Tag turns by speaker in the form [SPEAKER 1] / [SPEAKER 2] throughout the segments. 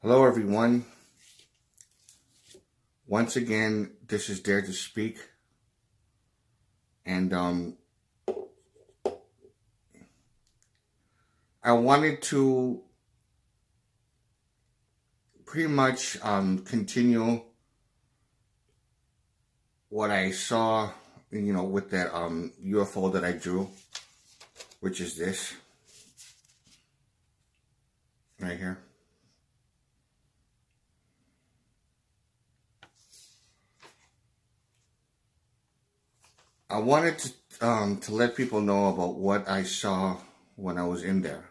[SPEAKER 1] Hello everyone. Once again, this is Dare to Speak. And I wanted to pretty much continue what I saw, with that UFO that I drew, which is this right here. I wanted to let people know about what I saw when I was in there,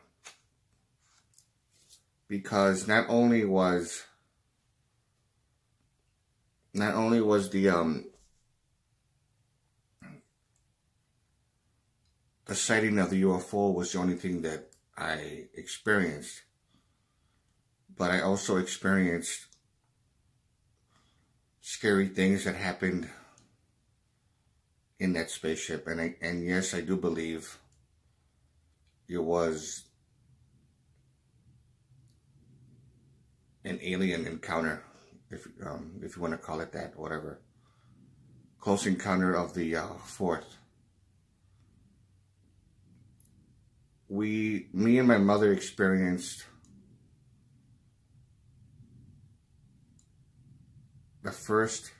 [SPEAKER 1] because not only was the sighting of the UFO was the only thing that I experienced, but I also experienced scary things that happened in that spaceship, and yes, I do believe it was an alien encounter, if you want to call it that, whatever. Close encounter of the fourth. Me and my mother experienced the first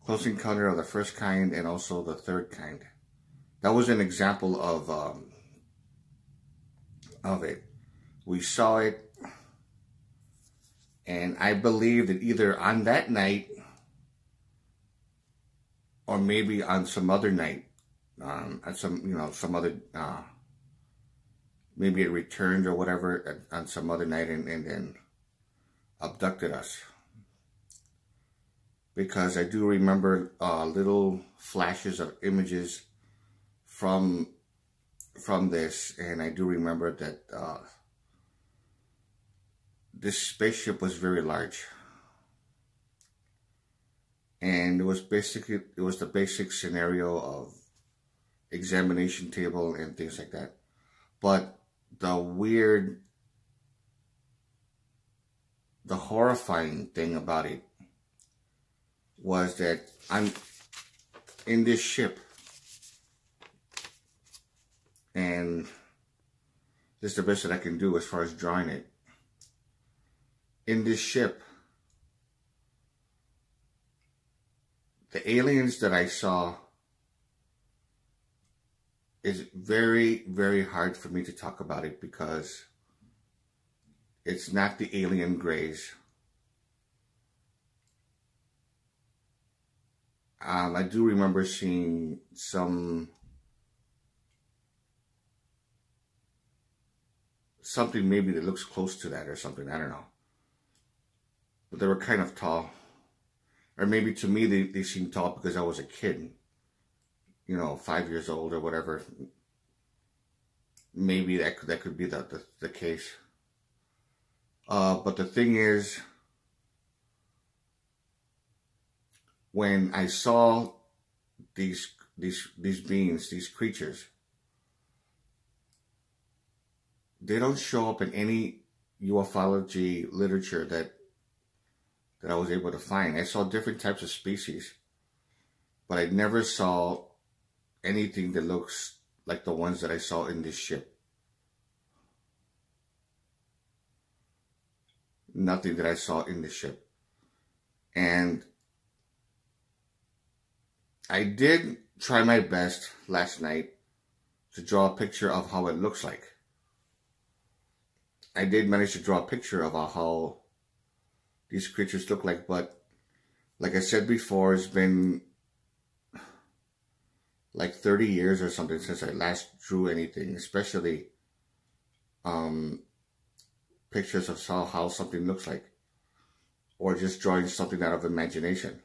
[SPEAKER 1] close encounter of the first kind and also the third kind. That was an example of it. We saw it, and I believe that either on that night or maybe on some other night, at some other, maybe it returned or whatever on some other night and then abducted us. Because I do remember little flashes of images from this, and I do remember that this spaceship was very large, and it was the basic scenario of examination table and things like that. But the horrifying thing about it was that I'm in this ship, and this is the best that I can do as far as drawing it. In this ship, the aliens that I saw is very, very hard for me to talk about it, because it's not the alien grays. I do remember seeing something maybe that looks close to that or something, I don't know. But they were kind of tall. Or maybe to me they seemed tall because I was a kid. 5 years old or whatever. Maybe that could be the case. But the thing is, when I saw these beings, these creatures, they don't show up in any ufology literature that I was able to find. I saw different types of species, but I never saw anything that looks like the ones that I saw in this ship. Nothing that I saw in the ship. And I did try my best last night to draw a picture of how it looks like. I did manage to draw a picture of how these creatures look like, but like I said before, it's been like 30 years or something since I last drew anything, especially pictures of how something looks like, or just drawing something out of imagination.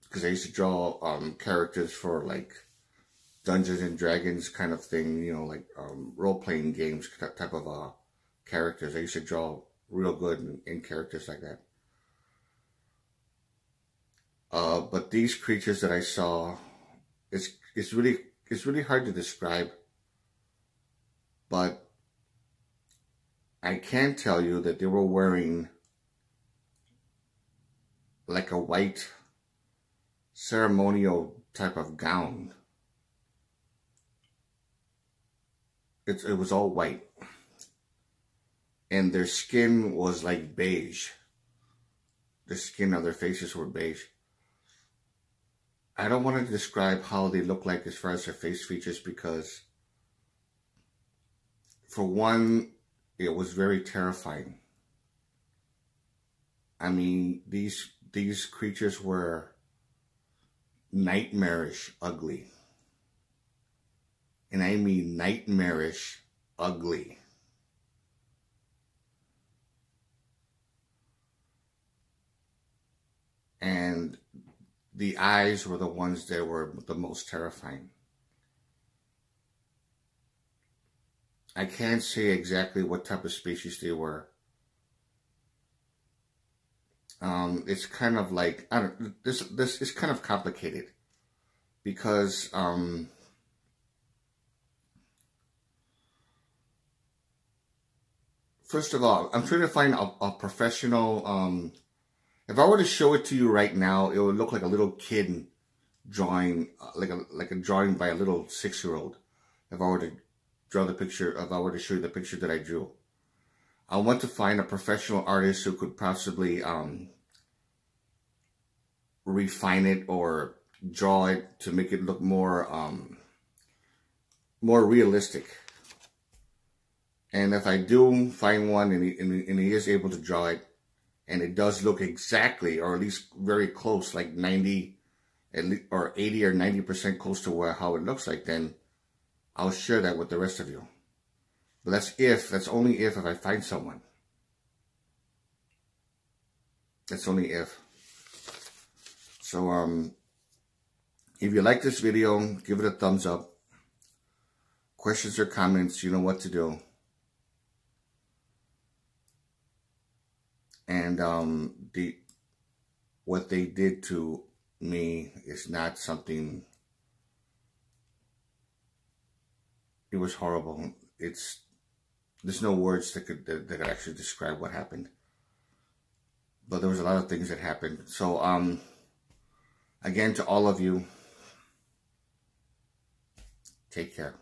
[SPEAKER 1] Because I used to draw characters for like Dungeons and Dragons kind of thing, like role-playing games type of characters. I used to draw real good in characters like that. But these creatures that I saw, it's really hard to describe. But I can tell you that they were wearing like a white ceremonial type of gown. It was all white. And their skin was like beige. The skin of their faces were beige. I don't want to describe how they look like as far as their face features because, for one, it was very terrifying. I mean, these creatures were nightmarish ugly. And I mean nightmarish ugly. And the eyes were the ones that were the most terrifying. I can't say exactly what type of species they were. It's kind of like, I don't, this is kind of complicated because, first of all, I'm trying to find a professional, if I were to show it to you right now, it would look like a little kid drawing, like a drawing by a little 6-year-old. If I were to draw the picture, if I were to show you the picture that I drew. I want to find a professional artist who could possibly refine it or draw it to make it look more more realistic. And if I do find one and he is able to draw it, and it does look exactly, or at least very close, like 90 or 80 or 90% close to how it looks like, then I'll share that with the rest of you. But that's only if I find someone. That's only if. So, if you like this video, give it a thumbs up. Questions or comments, you know what to do. And what they did to me is not something. It was horrible. There's no words that could actually describe what happened. But there was a lot of things that happened. So again, to all of you, take care.